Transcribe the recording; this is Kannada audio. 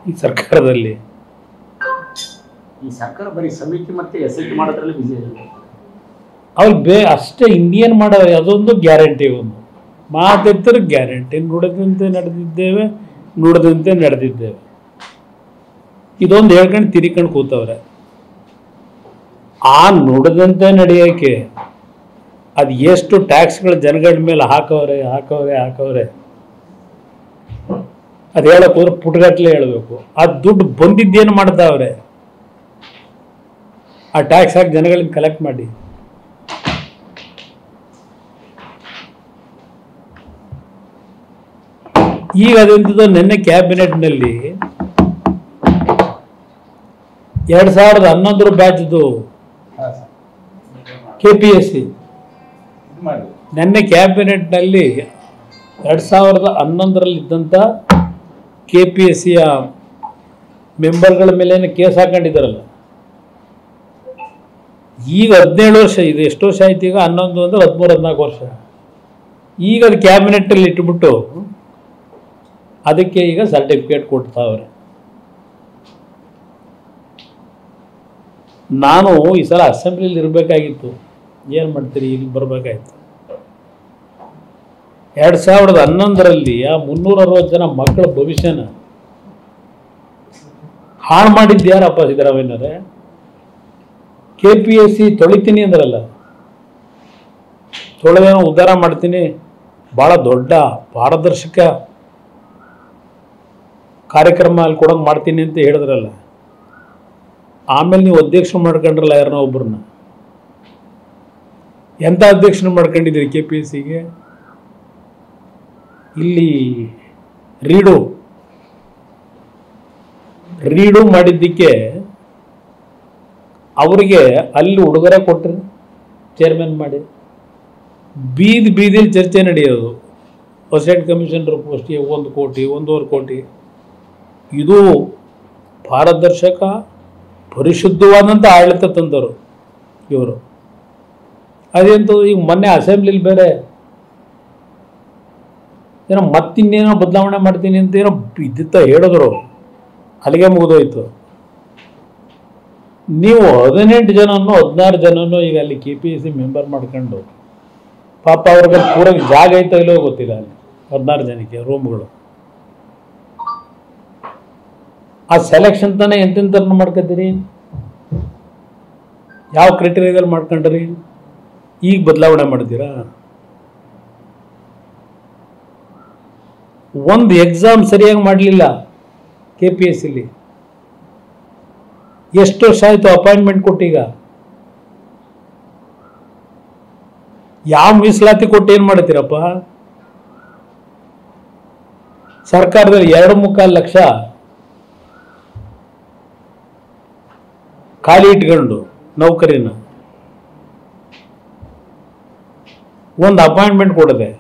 ಈ ಸರ್ಕಾರದಲ್ಲಿ. ಈ ಸರ್ಕಾರ ಬರೀ ಸಮಿತಿ ಮತ್ತೆ SIT ಮಾಡೋದ್ರಲ್ಲಿ ಬಿಸಿ ಇದೆ. ಅವ್ರು ಅಷ್ಟೇ ಇಂಡಿಯನ್ ಮಾಡೋರು. ಅದೊಂದು ಗ್ಯಾರಂಟಿ, ಒಂದು ಮಾತೆತ್ತರು ಗ್ಯಾರಂಟಿ. ನುಡಿದಂತೆ ನಡೆದಿದ್ದೇವೆ, ನುಡಿದಂತೆ ನಡೆದಿದ್ದೇವೆ, ಇದೊಂದು ಹೇಳ್ಕೊಂಡು ತಿರಿಕೊಂಡು ಕೂತವ್ರೆ. ಆ ನುಡಿದಂತೆ ನಡೆಯೋಕ್ಕೆ ಅದು ಎಷ್ಟು ಟ್ಯಾಕ್ಸ್ಗಳು ಜನಗಳ ಮೇಲೆ ಹಾಕವ್ರೆ ಹಾಕವ್ರೆ ಹಾಕವ್ರೆ ಅದು ಹೇಳಕ್ ಹೋದ್ರೆ ಪುಟ್ಗಟ್ಲೆ ಹೇಳಬೇಕು. ಆ ದುಡ್ಡು ಬಂದಿದ್ದೇನು ಮಾಡ್ತಾವ್ರೆ, ಆ ಟ್ಯಾಕ್ಸ್ ಹಾಕಿ ಜನಗಳಿಂದ ಕಲೆಕ್ಟ್ ಮಾಡಿ. ಈಗ ಅದೆಂಥದ್ದು, ನಿನ್ನೆ ಕ್ಯಾಬಿನೆಟ್ನಲ್ಲಿ 2011 ಬ್ಯಾಚ್ದು KPSC ನಿನ್ನೆ ಕ್ಯಾಬಿನೆಟ್ನಲ್ಲಿ 2011ರಲ್ಲಿ ಇದ್ದಂಥ KPSCಯ ಮೆಂಬರ್ಗಳ ಮೇಲೆ ಕೇಸ್ ಹಾಕೊಂಡಿದ್ದಾರಲ್ಲ. ಈಗ 17 ವರ್ಷ, ಇದು ಎಷ್ಟು ವರ್ಷ ಆಯ್ತು ಈಗ? 11 ಅಂದರೆ 13-14 ವರ್ಷ. ಈಗ ಅದು ಕ್ಯಾಬಿನೆಟ್ಟಲ್ಲಿ ಇಟ್ಬಿಟ್ಟು ಅದಕ್ಕೆ ಈಗ ಸರ್ಟಿಫಿಕೇಟ್ ಕೊಡ್ತಾವ್ರೆ. ನಾನು ಈ ಸಲ ಅಸೆಂಬ್ಲಿಲಿ ಇರಬೇಕಾಗಿತ್ತು, ಏನು ಮಾಡ್ತೀರಿ, ಇಲ್ಲಿ ಬರಬೇಕಾಯ್ತು. 2011ರಲ್ಲಿ ಆ 360 ಜನ ಮಕ್ಕಳ ಭವಿಷ್ಯನ ಹಾಳು ಮಾಡಿದ್ದು ಯಾರಪ್ಪ? ಸಿದ್ದರಾಮಯ್ಯನವರೇ. KPSC ತೊಳಿತೀನಿ ಅಂದ್ರಲ್ಲ, ತೊಳೆದೇನೋ ಉದ್ಧಾರ ಮಾಡ್ತೀನಿ, ಭಾಳ ದೊಡ್ಡ ಪಾರದರ್ಶಕ ಕಾರ್ಯಕ್ರಮ ಅಲ್ಲಿ ಕೊಡೋಂಗೆ ಮಾಡ್ತೀನಿ ಅಂತ ಹೇಳಿದ್ರಲ್ಲ. ಆಮೇಲೆ ನೀವು ಅಧ್ಯಕ್ಷರು ಮಾಡ್ಕೊಂಡ್ರಲ್ಲ ಯಾರನ್ನ ಒಬ್ಬರನ್ನ. ಎಂಥ ಅಧ್ಯಕ್ಷರು ಮಾಡ್ಕೊಂಡಿದ್ದೀರಿ KPSCಗೆ? ಇಲ್ಲಿ ರೀಡು ಮಾಡಿದ್ದಕ್ಕೆ ಅವರಿಗೆ ಅಲ್ಲಿ ಉಡುಗೊರೆ ಕೊಟ್ಟರು, ಚೇರ್ಮನ್ ಮಾಡಿ. ಬೀದಿಲಿ ಚರ್ಚೆ ನಡೆಯೋದು. ಅಸಿಸ್ಟೆಂಟ್ ಕಮಿಷನರ್ ಪೋಸ್ಟಿಗೆ 1 ಕೋಟಿ 1.5 ಕೋಟಿ. ಇದು ಪಾರದರ್ಶಕ ಪರಿಶುದ್ಧವಾದಂಥ ಆಡಳಿತ ತಂದರು ಇವರು. ಅದೇಂತೂ ಈಗ ಮೊನ್ನೆ ಅಸೆಂಬ್ಲಿಲಿ ಬೇರೆ ಏನೋ ಮತ್ತಿನ್ನೇನೋ ಬದಲಾವಣೆ ಮಾಡ್ತೀನಿ ಅಂತ ಏನೋ ಇದ್ದಿತ್ತ ಹೇಳಿದ್ರು, ಅಲ್ಲಿಗೆ ಮುಗಿದೋಯ್ತು. ನೀವು 18 ಜನನೋ 16 ಜನನೋ ಈಗ ಅಲ್ಲಿ KPSC ಮೆಂಬರ್ ಮಾಡ್ಕೊಂಡು, ಪಾಪ ಅವ್ರಿಗೆ ಪೂರ ಜಾಗ ಐತೋ ಇಲ್ಲೋ ಗೊತ್ತಿಲ್ಲ. ಅಲ್ಲಿ 16 ಜನಕ್ಕೆ ರೂಮ್ಗಳು. ಆ ಸೆಲೆಕ್ಷನ್ ತಾನೇ ಎಂತೆಂಥವ್ರನ್ನ ಮಾಡ್ಕೊತೀರಿ? ಯಾವ ಕ್ರೈಟೀರಿಯಾದಲ್ಲಿ ಮಾಡ್ಕೊಂಡ್ರಿ? ಈಗ ಬದಲಾವಣೆ ಮಾಡ್ತೀರಾ? ಒಂದು ಎಕ್ಸಾಮ್ ಸರಿಯಾಗಿ ಮಾಡಲಿಲ್ಲ KPSCಲಿ. ಎಷ್ಟು ವರ್ಷ ಆಯಿತು ಅಪಾಯಿಂಟ್ಮೆಂಟ್ ಕೊಟ್ಟೀಗ? ಯಾವ ಮೀಸಲಾತಿ ಕೊಟ್ಟು ಏನು ಮಾಡ್ತೀರಪ್ಪ? ಸರ್ಕಾರದಲ್ಲಿ 2.25 ಲಕ್ಷ ಖಾಲಿ ಇಟ್ಕೊಂಡು ನೌಕರಿನ ಒಂದು ಅಪಾಯಿಂಟ್ಮೆಂಟ್ ಕೊಡದೆ